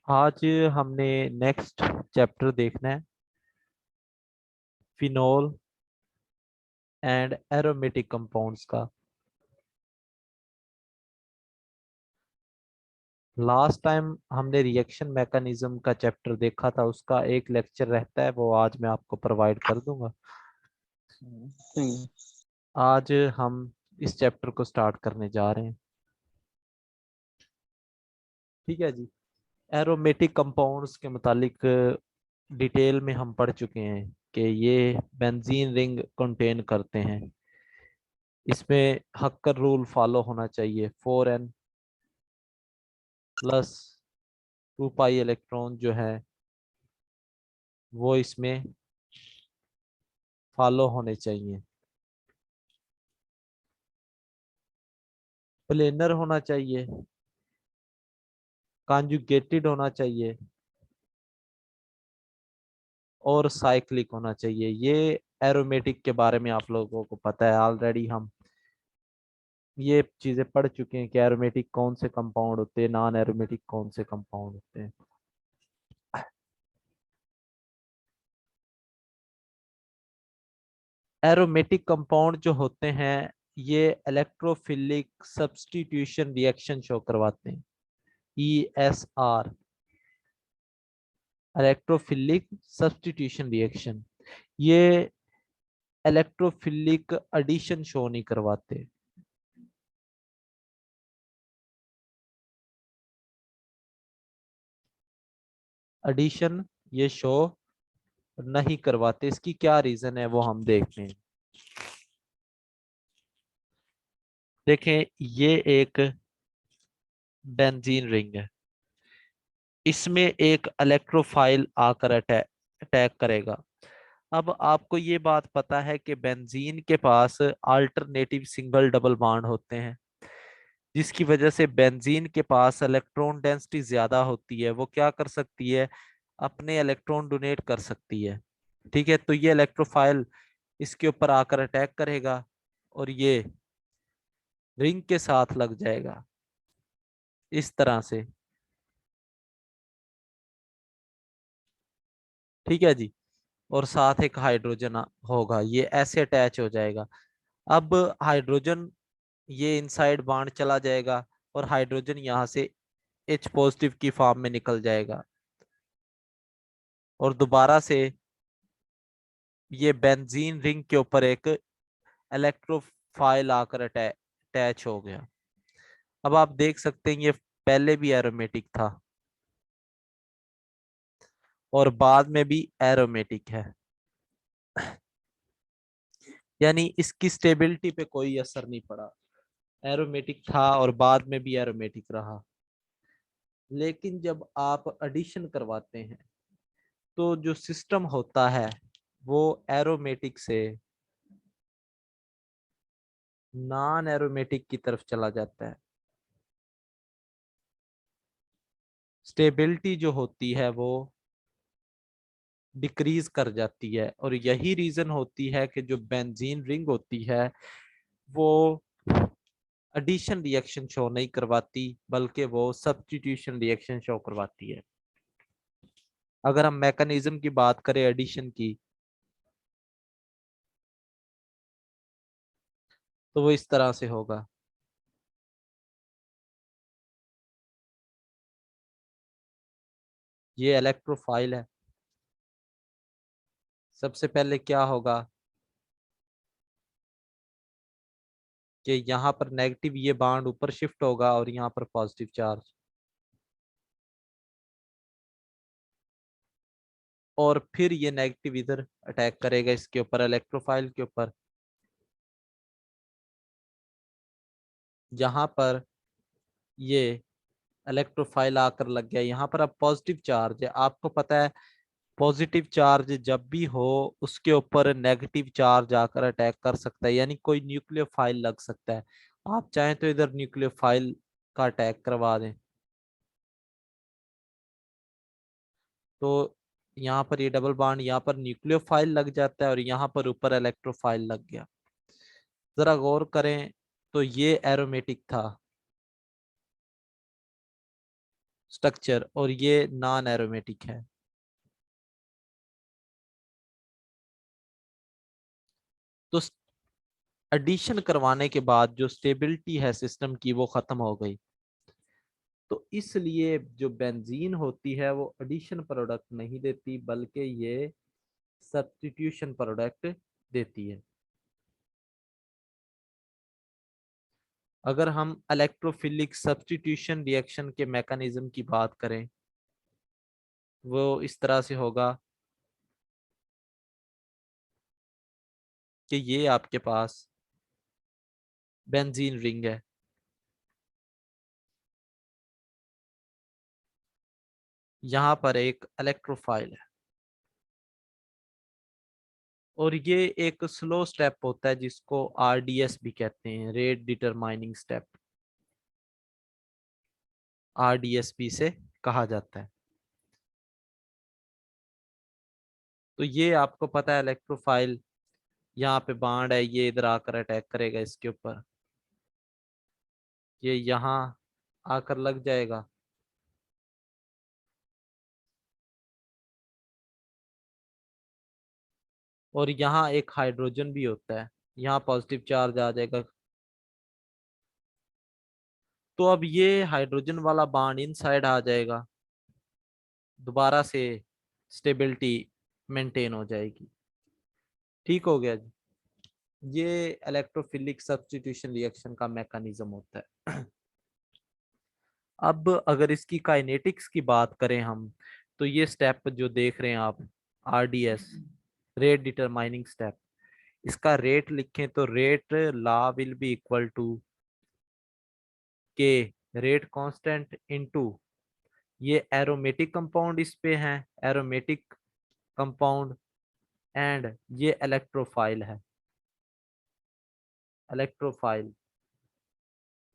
आज हमने next chapter देखना है, फिनोल एंड एरोमेटिक कंपाउंड्स का। लास्ट टाइम हमने रिएक्शन मैकेनिज्म का चैप्टर देखा था, उसका एक लेक्चर रहता है, वो आज मैं आपको प्रोवाइड कर दूंगा। आज हम इस चैप्टर को स्टार्ट करने जा रहे हैं। ठीक है जी। एरोमेटिक कंपाउंड्स के मुतालिक डिटेल में हम पढ़ चुके हैं कि ये बेंजीन रिंग कंटेन करते हैं। इसमें हक्कर रूल फॉलो होना चाहिए। 4n प्लस 2 पाई इलेक्ट्रॉन जो है वो इसमें फॉलो होने चाहिए। प्लेनर होना चाहिए, कॉन्जुगेटेड होना चाहिए और साइक्लिक होना चाहिए। ये एरोमेटिक के बारे में आप लोगों को पता है ऑलरेडी। हम ये चीजें पढ़ चुके हैं कि एरोमेटिक कौन से कंपाउंड होते हैं, नॉन एरोमेटिक कौन से कंपाउंड होते हैं। एरोमेटिक कंपाउंड जो होते हैं ये इलेक्ट्रोफिलिक सब्स्टिट्यूशन रिएक्शन शो करवाते हैं, ESR, इलेक्ट्रोफिलिक सब्स्टिट्यूशन रिएक्शन। ये इलेक्ट्रोफिलिक एडिशन शो नहीं करवाते। एडिशन ये शो नहीं करवाते। इसकी क्या रीजन है वो हम देखते हैं। देखें, ये एक बेंजीन रिंग है, इसमें एक इलेक्ट्रोफाइल आकर अटैक करेगा। अब आपको ये बात पता है कि बेंजीन के पास अल्टरनेटिव सिंगल डबल बॉन्ड होते हैं, जिसकी वजह से बेंजीन के पास इलेक्ट्रॉन डेंसिटी ज्यादा होती है। वो क्या कर सकती है, अपने इलेक्ट्रॉन डोनेट कर सकती है। ठीक है, तो ये इलेक्ट्रोफाइल इसके ऊपर आकर अटैक करेगा और ये रिंग के साथ लग जाएगा इस तरह से। ठीक है जी। और साथ एक हाइड्रोजन होगा, ये ऐसे अटैच हो जाएगा। अब हाइड्रोजन ये इनसाइड बॉन्ड चला जाएगा और हाइड्रोजन यहाँ से H पॉजिटिव की फॉर्म में निकल जाएगा और दोबारा से ये बेंजीन रिंग के ऊपर एक इलेक्ट्रोफाइल आकर अटैच हो गया। अब आप देख सकते हैं ये पहले भी एरोमेटिक था और बाद में भी एरोमेटिक है, यानी इसकी स्टेबिलिटी पे कोई असर नहीं पड़ा। एरोमेटिक था और बाद में भी एरोमेटिक रहा। लेकिन जब आप एडिशन करवाते हैं तो जो सिस्टम होता है वो एरोमेटिक से नॉन एरोमेटिक की तरफ चला जाता है। स्टेबिलिटी जो होती है वो डिक्रीज कर जाती है और यही रीजन होती है कि जो बेंजीन रिंग होती है वो एडिशन रिएक्शन शो नहीं करवाती, बल्कि वो सब्स्टिट्यूशन रिएक्शन शो करवाती है। अगर हम मैकेनिज्म की बात करें एडिशन की, तो वो इस तरह से होगा। ये इलेक्ट्रोफाइल है। सबसे पहले क्या होगा कि यहाँ पर नेगेटिव ये बॉन्ड ऊपर शिफ्ट होगा और यहाँ पर पॉजिटिव चार्ज, और फिर ये नेगेटिव इधर अटैक करेगा इसके ऊपर, इलेक्ट्रोफाइल के ऊपर। यहाँ पर ये इलेक्ट्रोफाइल आकर लग गया, यहाँ पर अब पॉजिटिव चार्ज है। आपको पता है पॉजिटिव चार्ज जब भी हो उसके ऊपर नेगेटिव चार्ज आकर अटैक कर सकता है, यानी कोई न्यूक्लियोफाइल लग सकता है। आप चाहें तो इधर न्यूक्लियोफाइल का अटैक करवा दें, तो यहाँ पर ये डबल बॉन्ड, यहाँ पर न्यूक्लियोफाइल लग जाता है और यहाँ पर ऊपर इलेक्ट्रोफाइल लग गया। जरा गौर करें तो ये एरोमेटिक था, स्ट्रक्चर, और ये नॉन एरोमेटिक है। तो एडिशन करवाने के बाद जो स्टेबिलिटी है सिस्टम की वो खत्म हो गई। तो इसलिए जो बेंजीन होती है वो एडिशन प्रोडक्ट नहीं देती, बल्कि ये सब्स्टिट्यूशन प्रोडक्ट देती है। अगर हम इलेक्ट्रोफिलिक सब्स्टिट्यूशन रिएक्शन के मैकेनिज्म की बात करें, वो इस तरह से होगा कि ये आपके पास बेंजीन रिंग है, यहाँ पर एक इलेक्ट्रोफाइल है, और ये एक स्लो स्टेप होता है जिसको आरडीएस भी कहते हैं, रेट डिटरमाइनिंग स्टेप, आरडीएसपी से कहा जाता है। तो ये आपको पता है इलेक्ट्रोफाइल, यहाँ पे बाण है, ये इधर आकर अटैक करेगा इसके ऊपर, ये यहाँ आकर लग जाएगा, और यहाँ एक हाइड्रोजन भी होता है, यहाँ पॉजिटिव चार्ज आ जाएगा। तो अब ये हाइड्रोजन वाला बॉन्ड इन साइड आ जाएगा, दोबारा से स्टेबिलिटी मेंटेन हो जाएगी। ठीक हो गया जी। ये इलेक्ट्रोफिलिक सब्स्टिट्यूशन रिएक्शन का मैकेनिज्म होता है। अब अगर इसकी काइनेटिक्स की बात करें हम, तो ये स्टेप जो देख रहे हैं आप, आरडीएस, रेट डिटरमाइनिंग स्टेप, इसका रेट लिखें तो rate law will be equal to k rate constant into, ये एरोमेटिक कंपाउंड इस पे है, एरोमेटिक कंपाउंड, एंड ये इलेक्ट्रोफाइल है, इलेक्ट्रोफाइल।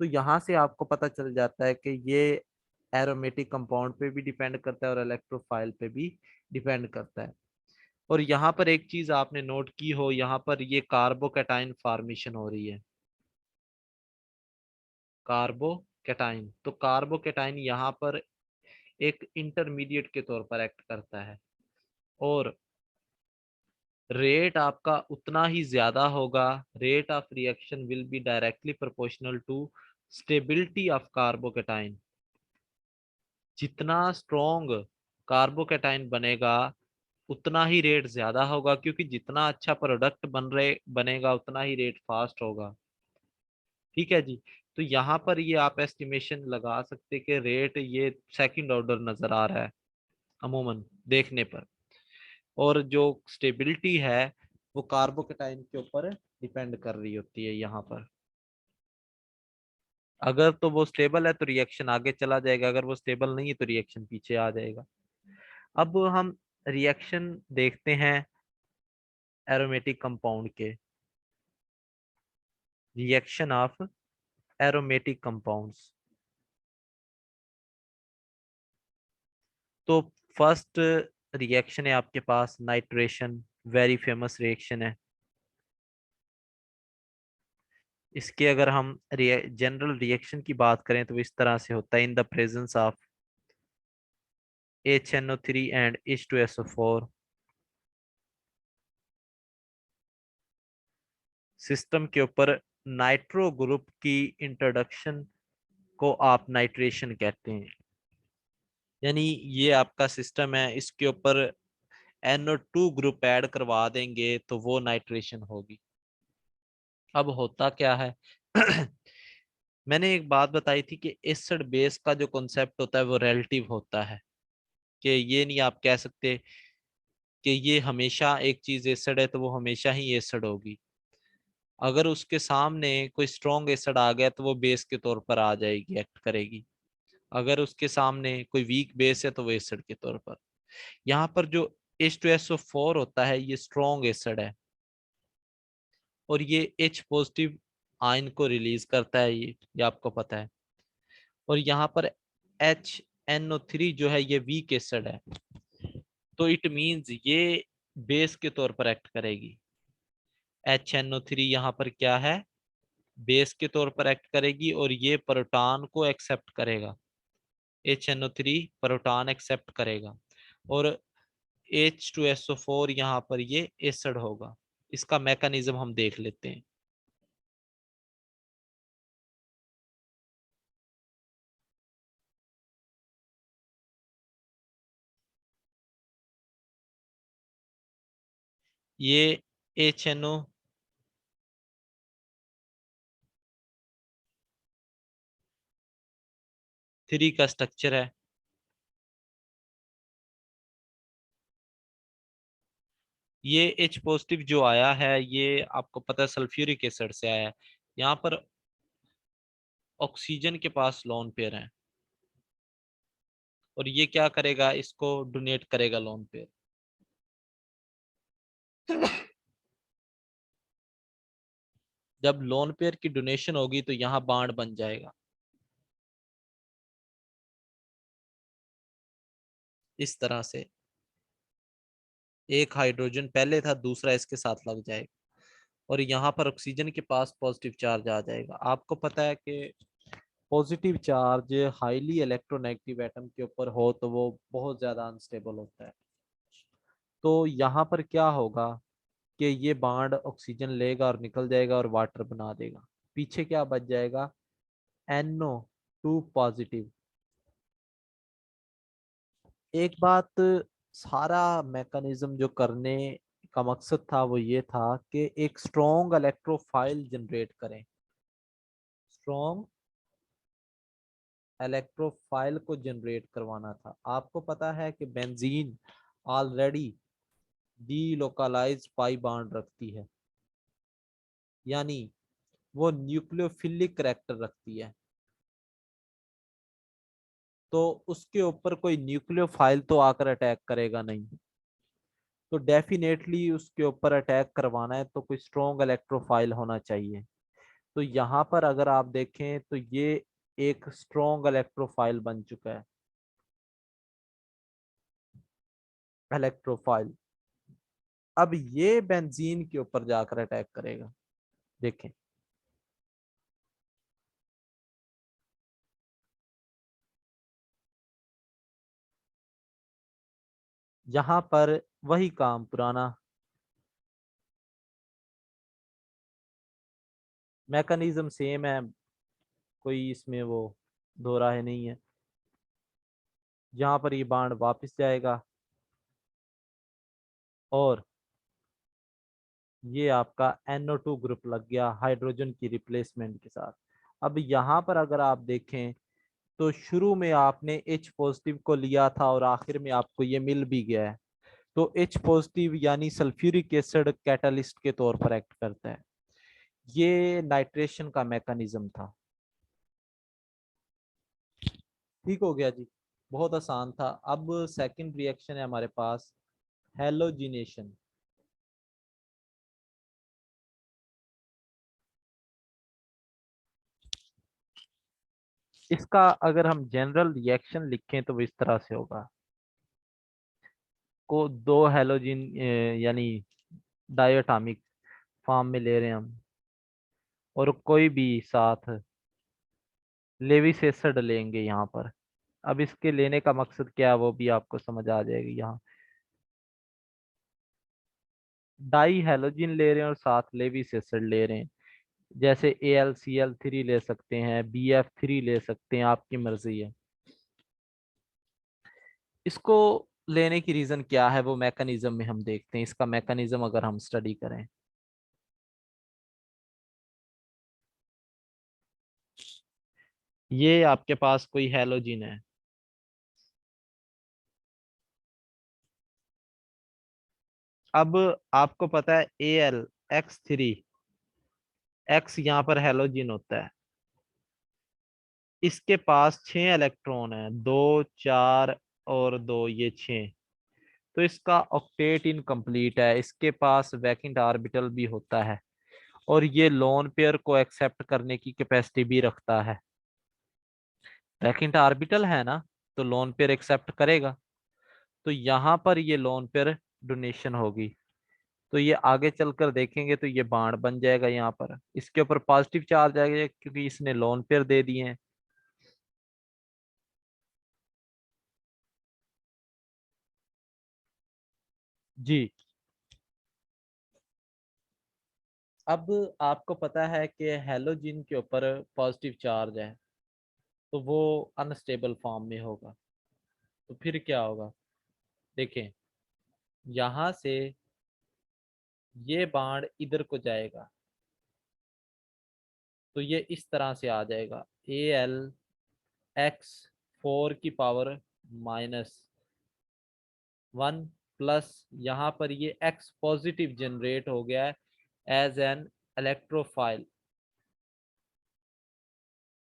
तो यहाँ से आपको पता चल जाता है कि ये एरोमेटिक कंपाउंड पे भी डिपेंड करता है और इलेक्ट्रोफाइल पे भी डिपेंड करता है। और यहाँ पर एक चीज आपने नोट की हो, यहाँ पर ये कार्बोकैटाइन फॉर्मेशन हो रही है, कार्बोकैटाइन। तो कार्बोकैटाइन यहाँ पर एक इंटरमीडिएट के तौर पर एक्ट करता है, और रेट आपका उतना ही ज्यादा होगा, rate of reaction will be directly proportional to stability of carbocation. जितना स्ट्रॉन्ग कार्बोकैटाइन बनेगा उतना ही रेट ज्यादा होगा, क्योंकि जितना अच्छा प्रोडक्ट बनेगा उतना ही रेट फास्ट होगा। ठीक है जी। तो यहाँ पर ये आप एस्टिमेशन लगा सकते कि रेट ये सेकंड ऑर्डर नजर आ रहा है अमूमन देखने पर, और जो स्टेबिलिटी है वो कार्बोकैटाइन के ऊपर डिपेंड कर रही होती है यहाँ पर। अगर तो वो स्टेबल है तो रिएक्शन आगे चला जाएगा, अगर वो स्टेबल नहीं है तो रिएक्शन पीछे आ जाएगा। अब हम रिएक्शन देखते हैं एरोमेटिक कंपाउंड के, रिएक्शन ऑफ एरोमेटिक कंपाउंड्स। तो फर्स्ट रिएक्शन है आपके पास नाइट्रेशन, वेरी फेमस रिएक्शन है। इसके अगर हम जनरल रिएक्शन की बात करें तो इस तरह से होता है, in the presence of HNO3 and H2SO4, system के ऊपर नाइट्रो ग्रुप की इंट्रोडक्शन को आप नाइट्रेशन कहते हैं। यानी ये आपका सिस्टम है, इसके ऊपर NO2 ग्रुप ऐड करवा देंगे तो वो नाइट्रेशन होगी। अब होता क्या है? मैंने एक बात बताई थी कि एसिड बेस का जो कॉन्सेप्ट होता है वो रिलेटिव होता है, कि ये नहीं आप कह सकते कि ये हमेशा एक चीज एसिड है तो वो हमेशा ही एसिड होगी। अगर उसके सामने कोई स्ट्रॉन्ग एसिड आ गया तो वो बेस के तौर पर आ जाएगी, एक्ट करेगी। अगर उसके सामने कोई वीक बेस है तो वो एसिड के तौर पर। यहाँ पर जो H2SO4 होता है ये स्ट्रॉन्ग एसिड है, और ये H पॉजिटिव आयन को रिलीज करता है, ये आपको पता है। और यहाँ पर HNO3 जो है ये वीक एसिड है, तो इट मींस ये बेस के तौर पर एक्ट करेगी। HNO3 यहाँ पर क्या है, बेस के तौर पर एक्ट करेगी, और ये प्रोटॉन को एक्सेप्ट करेगा, HNO3 प्रोटॉन एक्सेप्ट करेगा और H2SO4 यहाँ पर ये एसिड होगा। इसका मैकेनिज्म हम देख लेते हैं। ये HNO3 का स्ट्रक्चर है। ये H पॉजिटिव जो आया है ये आपको पता है सल्फ्यूरिक एसिड से आया है। यहाँ पर ऑक्सीजन के पास लोन पेयर है और ये क्या करेगा, इसको डोनेट करेगा लोन पेयर। जब लोन पेयर की डोनेशन होगी तो यहाँ बाड बन जाएगा इस तरह से। एक हाइड्रोजन पहले था, दूसरा इसके साथ लग जाएगा और यहाँ पर ऑक्सीजन के पास पॉजिटिव चार्ज आ जाएगा। आपको पता है कि positive charge highly electronegative atom के ऊपर हो तो वो बहुत ज्यादा अनस्टेबल होता है। तो यहाँ पर क्या होगा कि ये बांड ऑक्सीजन लेगा और निकल जाएगा और वाटर बना देगा। पीछे क्या बच जाएगा, NO2 पॉजिटिव। एक बात, सारा मैकेनिज्म जो करने का मकसद था वो ये था कि एक स्ट्रॉन्ग इलेक्ट्रोफाइल जनरेट करें। स्ट्रॉन्ग इलेक्ट्रोफाइल को जनरेट करवाना था। आपको पता है कि benzene already delocalised pi bond रखती है, यानी वो न्यूक्लियोफिलिक करैक्टर रखती है। तो उसके ऊपर कोई न्यूक्लियोफाइल तो आकर अटैक करेगा नहीं। तो डेफिनेटली उसके ऊपर अटैक करवाना है तो कोई स्ट्रॉन्ग इलेक्ट्रोफाइल होना चाहिए। तो यहाँ पर अगर आप देखें तो ये एक स्ट्रॉन्ग इलेक्ट्रोफाइल बन चुका है। इलेक्ट्रोफाइल अब ये बेंजीन के ऊपर जाकर अटैक करेगा। देखें, यहाँ पर वही काम पुराना, मैकेनिज्म सेम है, कोई इसमें वो दो राय नहीं है। यहाँ पर ये बाण वापस जाएगा और ये आपका NO2 ग्रुप लग गया हाइड्रोजन की रिप्लेसमेंट के साथ। अब यहाँ पर अगर आप देखें तो शुरू में आपने H पॉजिटिव को लिया था और आखिर में आपको ये मिल भी गया है। तो H पॉजिटिव यानी सल्फ्यूरिक एसिड कैटलिस्ट के तौर पर एक्ट करता है। ये नाइट्रेशन का मैकेनिज्म था। ठीक हो गया जी, बहुत आसान था। अब सेकंड रिएक्शन है हमारे पास, हेलोजिनेशन। इसका अगर हम जनरल रिएक्शन लिखें तो वो इस तरह से होगा, को दो हेलोजिन यानी डायटोमिक फॉर्म में ले रहे हैं हम, और कोई भी साथ लेविस एसिड लेंगे यहाँ पर। अब इसके लेने का मकसद क्या है वो भी आपको समझ आ जाएगी। यहाँ डाई हेलोजिन ले रहे हैं और साथ लेविस एसिड ले रहे हैं। जैसे AlCl3 ले सकते हैं, BF3 ले सकते हैं, आपकी मर्जी है। इसको लेने की रीजन क्या है वो मैकेनिज्म में हम देखते हैं। इसका मैकेनिज्म अगर हम स्टडी करें, ये आपके पास कोई हेलोजिन है। अब आपको पता है AlX3, एक्स यहाँ पर हेलोजिन होता है। इसके पास 6 इलेक्ट्रॉन है, 2 4 और 2, ये 6। तो इसका ऑक्टेट इनकम्प्लीट है। इसके पास वैकेंट ऑर्बिटल भी होता है और ये लोन पेयर को एक्सेप्ट करने की कैपेसिटी भी रखता है। वैकेंट ऑर्बिटल है ना, तो लोन पेयर एक्सेप्ट करेगा। तो यहाँ पर ये लोन पेयर डोनेशन होगी। तो ये आगे चलकर देखेंगे तो ये बाण बन जाएगा। यहाँ पर इसके ऊपर पॉजिटिव चार्ज आएगा क्योंकि इसने लोन पेयर दे दिए हैं। जी। अब आपको पता है कि हेलोजन के ऊपर पॉजिटिव चार्ज है, तो वो अनस्टेबल फॉर्म में होगा। तो फिर क्या होगा, देखें, यहां से ये बाण इधर को जाएगा, तो ये इस तरह से आ जाएगा, AlX4 की पावर -1 प्लस यहाँ पर ये X पॉजिटिव जनरेट हो गया है एज एन इलेक्ट्रोफाइल।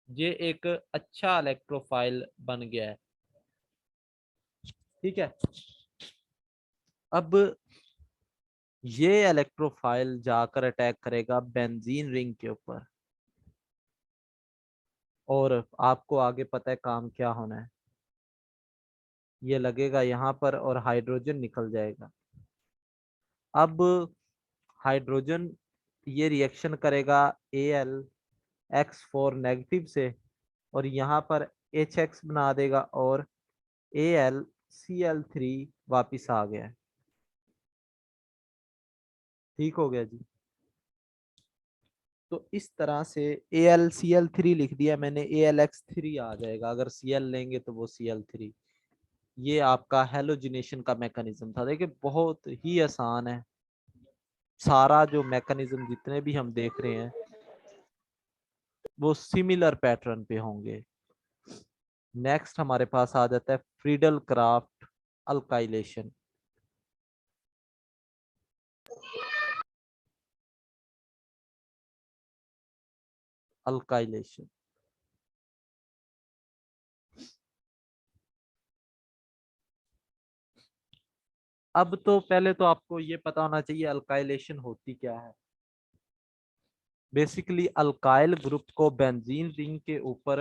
ये एक अच्छा इलेक्ट्रोफाइल बन गया है। ठीक है। अब ये इलेक्ट्रोफाइल जाकर अटैक करेगा बेंजीन रिंग के ऊपर, और आपको आगे पता है काम क्या होना है। ये लगेगा यहाँ पर और हाइड्रोजन निकल जाएगा। अब हाइड्रोजन ये रिएक्शन करेगा AlX4 नेगेटिव से, और यहाँ पर HX बना देगा और AlCl3 वापिस आ गया। ठीक हो गया जी। तो इस तरह से AlCl3 लिख दिया मैंने, AlX3 आ जाएगा, अगर Cl लेंगे तो वो Cl3। ये आपका हेलोजिनेशन का मैकेनिज्म था। देखिए बहुत ही आसान है, सारा जो मैकेनिज्म जितने भी हम देख रहे हैं वो सिमिलर पैटर्न पे होंगे। नेक्स्ट हमारे पास आ जाता है फ्रीडल क्राफ्ट अल्काइलेशन। अल्काइलेशन अब तो पहले तो आपको ये पता होना चाहिए अल्काइलेशन होती क्या है। बेसिकली अल्काइल ग्रुप को बेंजीन रिंग के ऊपर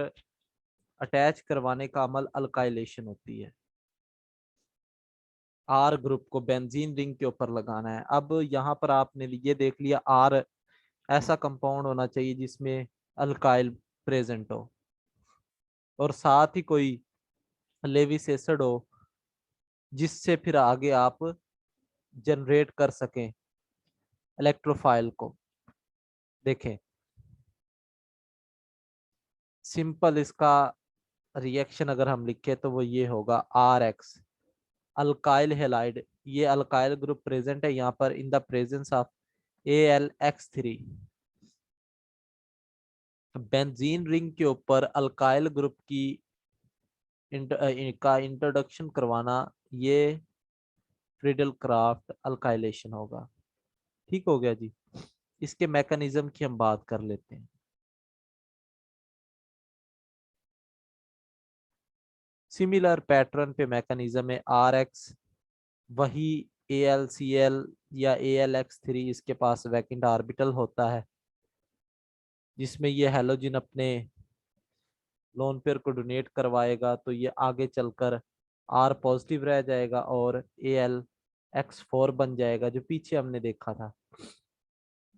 अटैच करवाने का अमल अल्काइलेशन होती है। आर ग्रुप को बेंजीन रिंग के ऊपर लगाना है। अब यहाँ पर आपने ये देख लिया, आर ऐसा कंपाउंड होना चाहिए जिसमें अल्काइल प्रेजेंट हो, और साथ ही कोई लेविस एसिड हो जिससे फिर आगे आप जनरेट कर सकें इलेक्ट्रोफाइल को। देखें, सिंपल इसका रिएक्शन अगर हम लिखे तो वो ये होगा, RX अल्काइल हेलाइड, ये अल्काइल ग्रुप प्रेजेंट है यहाँ पर in the presence of AlX3। Benzene ring के ऊपर अल्काइल ग्रुप की का इंट्रोडक्शन करवाना, ये फ्रीडल क्राफ्ट अल्काइलेशन होगा। ठीक हो गया जी। इसके मैकेनिज्म की हम बात कर लेते हैं। सिमिलर पैटर्न पे मैकेनिज्म है, RX वही AlCl या AlX3, इसके पास वैकेंट ऑर्बिटल होता है जिसमें ये हैलोजन अपने लोन पेयर को डोनेट करवाएगा, तो ये आगे चलकर R पॉजिटिव रह जाएगा और AlX4 बन जाएगा जो पीछे हमने देखा था।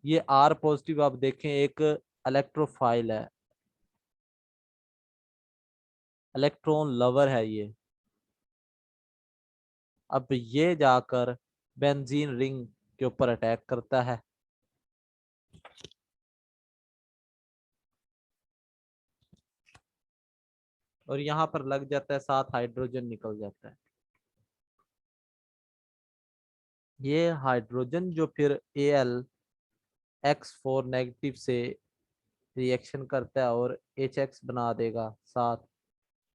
ये R पॉजिटिव आप देखें एक इलेक्ट्रोफाइल है, इलेक्ट्रॉन लवर है ये। अब ये जाकर बेंजीन रिंग के ऊपर अटैक करता है, और यहाँ पर लग जाता है, साथ हाइड्रोजन निकल जाता है। ये हाइड्रोजन जो फिर AlX4 नेगेटिव से रिएक्शन करता है और HX बना देगा, साथ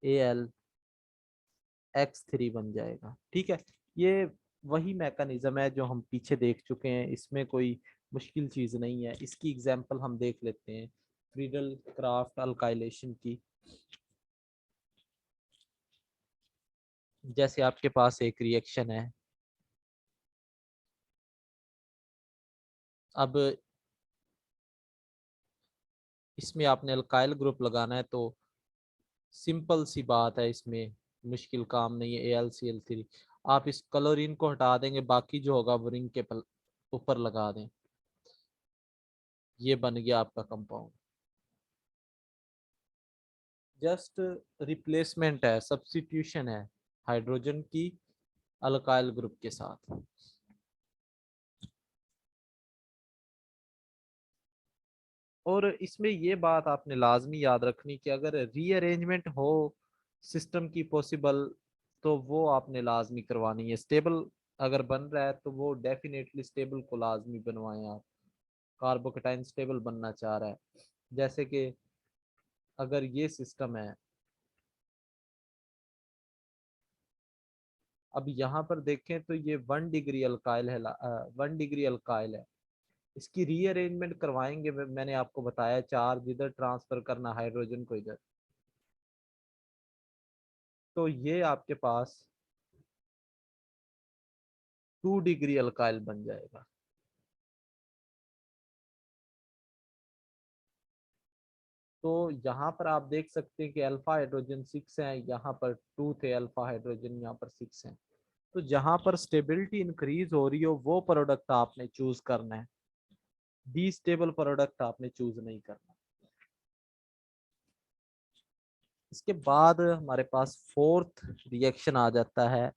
AlX3 बन जाएगा। ठीक है। ये वही मैकेनिज्म है जो हम पीछे देख चुके हैं, इसमें कोई मुश्किल चीज नहीं है। इसकी एग्जांपल हम देख लेते हैं फ्रीडल क्राफ्ट अल्काइलेशन की। जैसे आपके पास एक रिएक्शन है, अब इसमें आपने अल्काइल ग्रुप लगाना है, तो सिंपल सी बात है, इसमें मुश्किल काम नहीं है। AlCl3 आप इस क्लोरीन को हटा देंगे, बाकी जो होगा वो रिंग के ऊपर लगा दें, ये बन गया आपका कंपाउंड। जस्ट रिप्लेसमेंट है, सब्स्टिट्यूशन है हाइड्रोजन की अल्काइल ग्रुप के साथ। और इसमें ये बात आपने लाजमी याद रखनी कि अगर रीअरेंजमेंट हो सिस्टम की पॉसिबल, तो वो आपने लाजमी करवानी है। स्टेबल अगर बन रहा है तो वो डेफिनेटली स्टेबल को लाजमी बनवाएं आप। कार्बोकेटाइन स्टेबल बनना चाह रहा है, जैसे कि अगर ये सिस्टम है, अब यहाँ पर देखें तो ये 1 डिग्री अल्काइल है, 1 डिग्री अल्काइल है। इसकी रीअरेंजमेंट करवाएंगे, मैंने आपको बताया चार्ज इधर ट्रांसफर करना हाइड्रोजन को इधर, तो ये आपके पास 2 डिग्री अल्काइल बन जाएगा। तो यहाँ पर आप देख सकते हैं कि अल्फा हाइड्रोजन 6 है, यहाँ पर 2 थे अल्फा हाइड्रोजन, यहाँ पर 6 है। तो जहां पर स्टेबिलिटी इंक्रीज हो रही हो वो प्रोडक्ट आपने चूज करना है, डी स्टेबल प्रोडक्ट आपने चूज नहीं करना। इसके बाद हमारे पास फोर्थ रिएक्शन आ जाता है,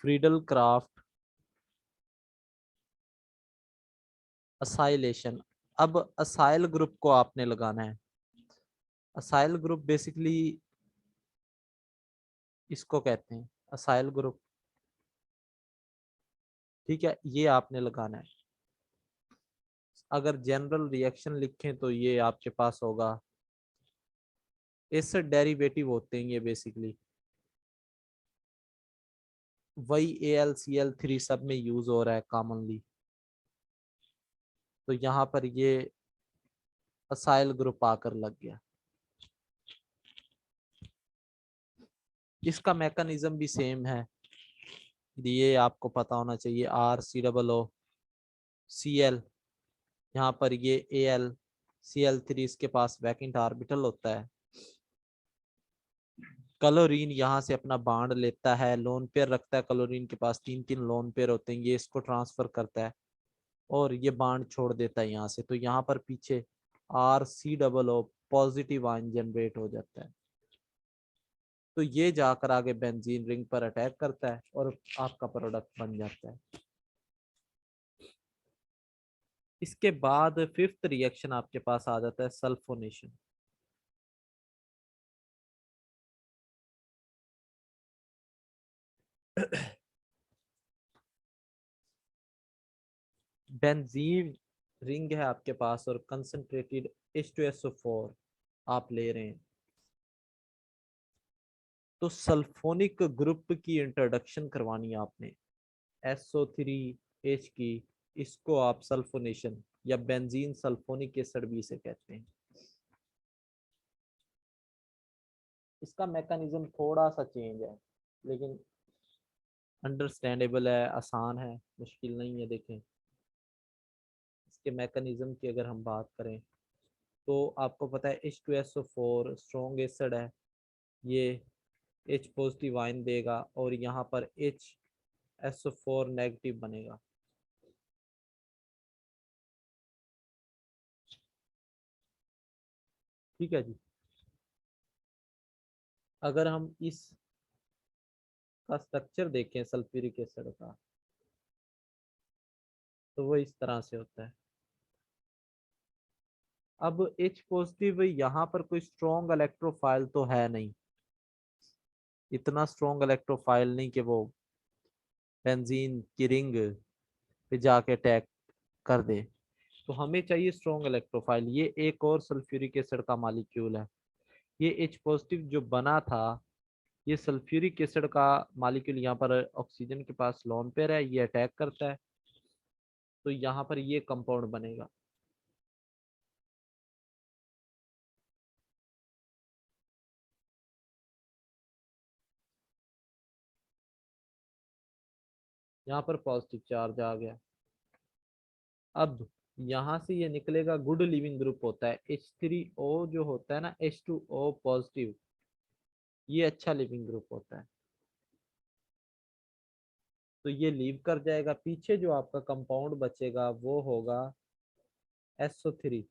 फ्रीडल क्राफ्ट असाइलेशन। अब असाइल ग्रुप को आपने लगाना है। असाइल ग्रुप बेसिकली इसको कहते हैं असाइल ग्रुप, ठीक है, ये आपने लगाना है। अगर जनरल रिएक्शन लिखें तो ये आपके पास होगा, इससे डेरिवेटिव होते हैं ये बेसिकली, वही AlCl3 सब में यूज हो रहा है कॉमनली। तो यहाँ पर ये असाइल ग्रुप आकर लग गया। इसका मैकेनिज्म भी सेम है, ये आपको पता होना चाहिए। RCOO Cl, यहाँ पर ये AlCl3, इसके पास वैकेंट ऑर्बिटल होता है। क्लोरीन यहाँ से अपना बांड लेता है, लोन पेयर रखता है, क्लोरीन के पास 3 3 लोन पेयर होते हैं, ये इसको ट्रांसफर करता है और ये बांड छोड़ देता है यहाँ से। तो यहाँ पर पीछे RCOO पॉजिटिव आयन जनरेट हो जाता है। तो ये जाकर आगे बेंजीन रिंग पर अटैक करता है और आपका प्रोडक्ट बन जाता है। इसके बाद फिफ्थ रिएक्शन आपके पास आ जाता है सल्फोनेशन। बेंजीन रिंग है आपके पास और कंसंट्रेटेड H2SO4 आप ले रहे हैं, तो सल्फोनिक ग्रुप की इंट्रोडक्शन करवानी है आपने, SO3H की। इसको आप सल्फोनेशन या बेंजीन सल्फोनिक एसिड भी इसे कहते हैं। इसका मैकेनिज्म थोड़ा सा चेंज है, लेकिन अंडरस्टैंडेबल है, आसान है, मुश्किल नहीं है। देखें इसके मैकेनिज्म की अगर हम बात करें तो आपको पता है H2SO4 स्ट्रॉन्ग एसिड है, ये H पॉजिटिव आयन देगा और यहाँ पर HSO4 नेगेटिव बनेगा। ठीक है जी। अगर हम इस का स्ट्रक्चर देखें सल्फ्यूरिक एसिड का, तो वो इस तरह से होता है। अब H पॉजिटिव यहाँ पर कोई स्ट्रॉन्ग इलेक्ट्रोफाइल तो है नहीं, इतना स्ट्रॉन्ग इलेक्ट्रोफाइल नहीं कि वो बेंजीन की रिंग पे जाके अटैक कर दे। तो हमें चाहिए स्ट्रॉन्ग इलेक्ट्रोफाइल। ये एक और सल्फ्यूरिक एसिड का मॉलिक्यूल है, ये H पॉजिटिव जो बना था, ये सल्फ्यूरिक एसिड का मॉलिक्यूल यहाँ पर ऑक्सीजन के पास लोन पेयर है, ये अटैक करता है, तो यहाँ पर ये कंपाउंड बनेगा। यहाँ पर पॉजिटिव चार्ज आ गया। अब यहाँ से ये निकलेगा, गुड लिविंग ग्रुप होता है H3O जो होता है ना, H2O पॉजिटिव, ये अच्छा लिविंग ग्रुप होता है। तो ये लीव कर जाएगा, पीछे जो आपका कंपाउंड बचेगा वो होगा SO3।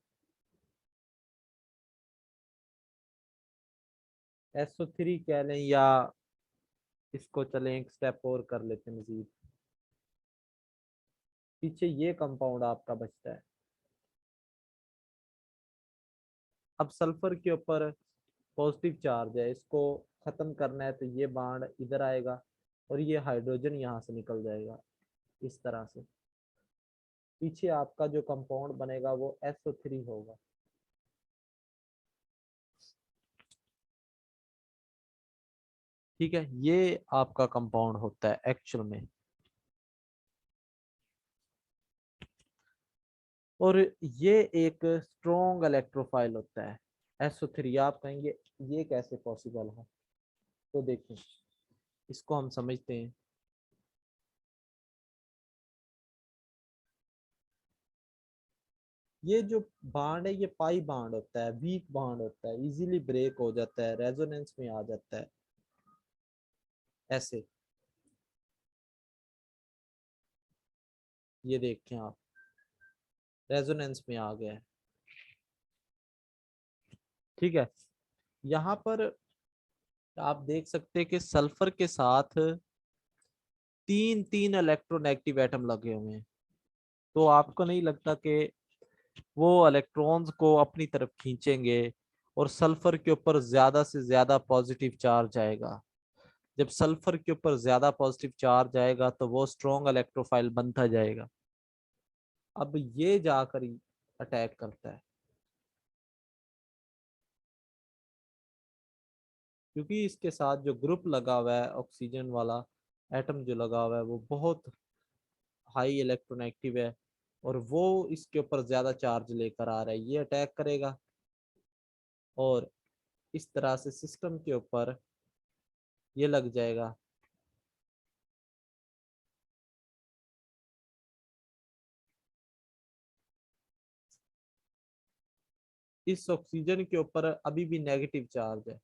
SO3 कह लें, या इसको चलें एक स्टेप और कर लेते हैं मजीद, पीछे ये कंपाउंड आपका बचता है। अब सल्फर के ऊपर पॉजिटिव चार्ज है, इसको खत्म करना है तो ये बॉन्ड इधर आएगा और ये हाइड्रोजन यहाँ से निकल जाएगा इस तरह से। पीछे आपका जो कंपाउंड बनेगा वो SO3 होगा। ठीक है, ये आपका कंपाउंड होता है एक्चुअल में। और ये एक स्ट्रॉन्ग इलेक्ट्रोफाइल होता है SO3। आप कहेंगे ये कैसे पॉसिबल है, तो देखिए इसको हम समझते हैं। ये जो बाड है ये पाई बाड होता है, वीक बाड होता है, इजीली ब्रेक हो जाता है, रेजोनेंस में आ जाता है ऐसे। ये देखें आप, रेजोनेंस में आ गया है। ठीक है, यहाँ पर आप देख सकते हैं कि सल्फर के साथ तीन तीन इलेक्ट्रोनेगेटिव एटम लगे हुए हैं। तो आपको नहीं लगता कि वो इलेक्ट्रॉन्स को अपनी तरफ खींचेंगे और सल्फर के ऊपर ज्यादा से ज्यादा पॉजिटिव चार्ज आएगा। जब सल्फर के ऊपर ज्यादा पॉजिटिव चार्ज आएगा तो वो स्ट्रॉन्ग इलेक्ट्रोफाइल बनता जाएगा। अब ये जाकर अटैक करता है, क्योंकि इसके साथ जो ग्रुप लगा हुआ है, ऑक्सीजन वाला एटम जो लगा हुआ है वो बहुत हाई इलेक्ट्रोनेगेटिव है और वो इसके ऊपर ज्यादा चार्ज लेकर आ रहा है। ये अटैक करेगा और इस तरह से सिस्टम के ऊपर ये लग जाएगा। इस ऑक्सीजन के ऊपर अभी भी नेगेटिव चार्ज है।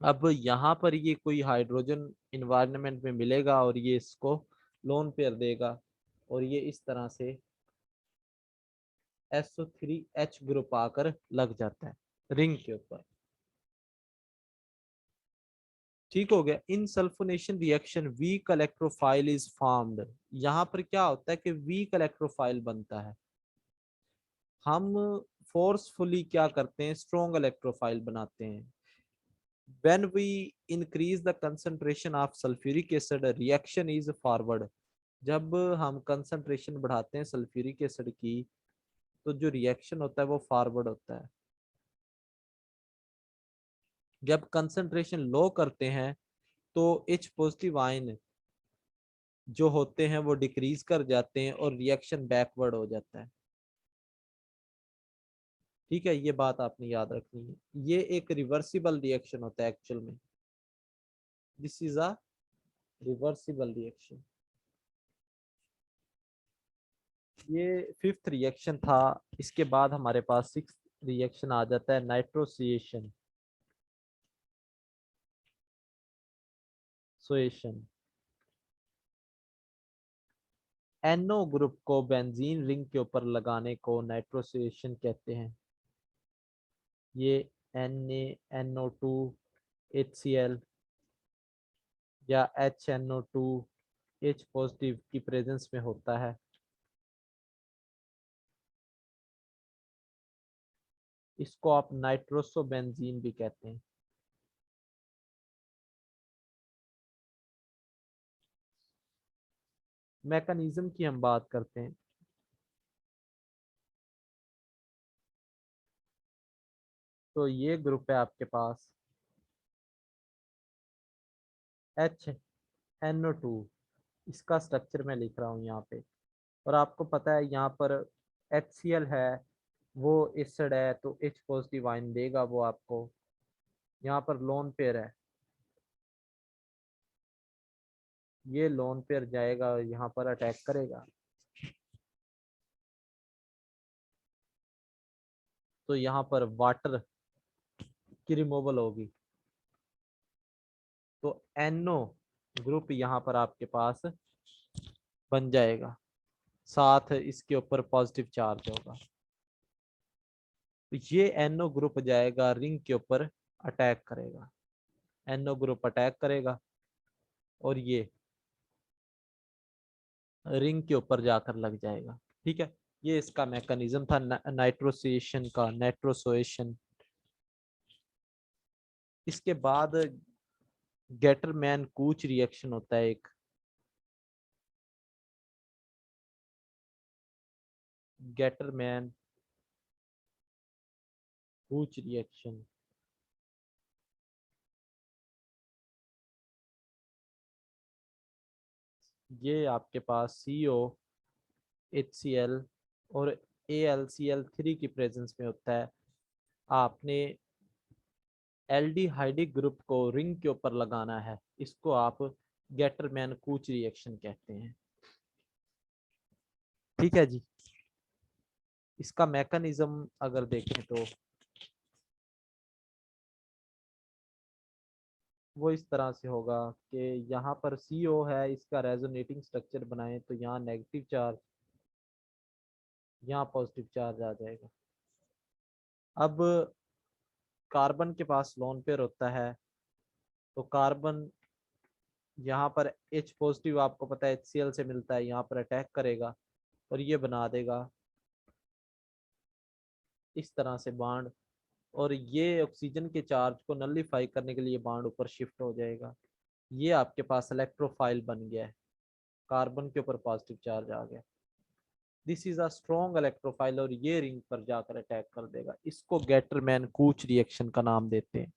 अब यहाँ पर ये कोई हाइड्रोजन इन्वायरमेंट में मिलेगा और ये इसको लोन पेयर देगा और ये इस तरह से SO3H ग्रुप आकर लग जाता है रिंग के ऊपर। ठीक हो गया। In sulphonation reaction weak electrophile is formed. यहाँ पर क्या होता है कि वीक इलेक्ट्रोफाइल बनता है। हम फोर्सफुली क्या करते हैं, स्ट्रॉन्ग इलेक्ट्रोफाइल बनाते हैं। when we increase the concentration of sulfuric acid reaction is forward। जब हम कंसंट्रेशन बढ़ाते हैं सल्फ्यूरिक एसिड की तो जो रिएक्शन होता है वो फॉरवर्ड होता है। जब कंसंट्रेशन लो करते हैं तो H पॉजिटिव आयन जो होते हैं वो डिक्रीज कर जाते हैं और रिएक्शन बैकवर्ड हो जाता है। ठीक है, ये बात आपने याद रखनी है। ये एक रिवर्सिबल रिएक्शन होता है एक्चुअल में। This is a reversible reaction. ये फिफ्थ रिएक्शन था। इसके बाद हमारे पास सिक्स रिएक्शन आ जाता है, नाइट्रोसिएशन सोएशन। NO ग्रुप को बेंजीन रिंग के ऊपर लगाने को नाइट्रोसिएशन कहते हैं। ये NaNO2 HCl या HNO2 H पॉजिटिव की प्रेजेंस में होता है। इसको आप नाइट्रोसो बेंजीन भी कहते हैं। मैकेनिज्म की हम बात करते हैं। तो ये ग्रुप है आपके पास HNO2। इसका स्ट्रक्चर मैं लिख रहा हूँ यहाँ पे। और आपको पता है यहाँ पर HCl है, वो एसिड है तो H पॉजिटिव आयन देगा वो आपको। यहाँ पर लोन पेयर है, ये लोन पेयर जाएगा यहाँ पर अटैक करेगा तो यहाँ पर वाटर की रिमूवल होगी तो NO ग्रुप यहाँ पर आपके पास बन जाएगा, साथ इसके ऊपर पॉजिटिव चार्ज होगा। तो ये NO ग्रुप जाएगा रिंग के ऊपर अटैक करेगा। NO ग्रुप अटैक करेगा और ये रिंग के ऊपर जाकर लग जाएगा। ठीक है, ये इसका मैकेनिज्म था नाइट्रोसिएशन का, नाइट्रोसोएशन। इसके बाद गेटरमैन कूच रिएक्शन होता है एक, गेटरमैन कूच रिएक्शन। ये आपके पास COHCl और AlCl3 की प्रेजेंस में होता है। आपने एल्डिहाइडिक ग्रुप को रिंग के ऊपर लगाना है, इसको आप गेटरमैन कूच रिएक्शन कहते हैं। ठीक है जी। इसका मैकेनिज्म अगर देखें तो वो इस तरह से होगा कि यहाँ पर CO है, इसका रेजोनेटिंग स्ट्रक्चर बनाएं तो यहाँ नेगेटिव चार्ज, यहाँ पॉजिटिव चार्ज आ जाएगा। अब कार्बन के पास लोन पेयर होता है, तो कार्बन यहाँ पर H पॉजिटिव आपको पता है HCl से मिलता है, यहाँ पर अटैक करेगा और ये बना देगा इस तरह से बाड, और ये ऑक्सीजन के चार्ज को नलिफाई करने के लिए बाड ऊपर शिफ्ट हो जाएगा। ये आपके पास इलेक्ट्रोफाइल बन गया है, कार्बन के ऊपर पॉजिटिव चार्ज आ गया। This is a strong electrophile, और ये रिंग पर जाकर अटैक कर देगा। इसको गेटरमैन कूच रिएक्शन का नाम देते हैं।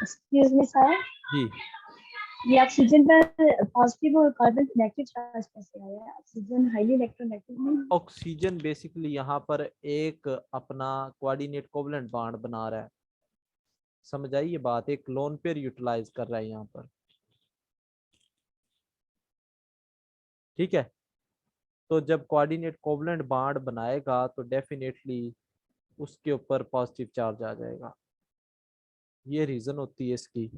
एक्सक्यूज मी सर, जी, ये ऑक्सीजन पर पॉजिटिव और कार्बन नेगेटिव चार्ज कैसे आया है? ऑक्सीजन हाईली इलेक्ट्रोनेगेटिव नहीं? ऑक्सीजन बेसिकली यहाँ पर एक अपना कोऑर्डिनेट कोवलेंट बॉन्ड बना रहा है, समझ आई ये बात, एक लोन पेयर यूटिलाइज कर रहा है यहाँ पर। ठीक है, तो जब कोऑर्डिनेट कोवलेंट बॉन्ड बनाएगा तो डेफिनेटली उसके ऊपर पॉजिटिव चार्ज आ जाएगा। ये रीजन होती है इसकी।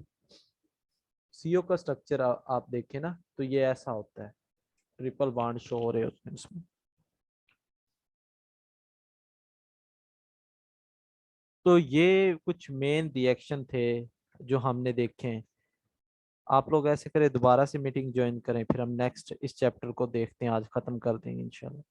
CO का स्ट्रक्चर आप देखें ना तो ये ऐसा होता है, ट्रिपल बॉन्ड शो हो रहे होते हैं इसमें। तो ये कुछ मेन रिएक्शन थे जो हमने देखे हैं। आप लोग ऐसे करें, दोबारा से मीटिंग ज्वाइन करें, फिर हम नेक्स्ट इस चैप्टर को देखते हैं, आज खत्म कर देंगे इंशाल्लाह।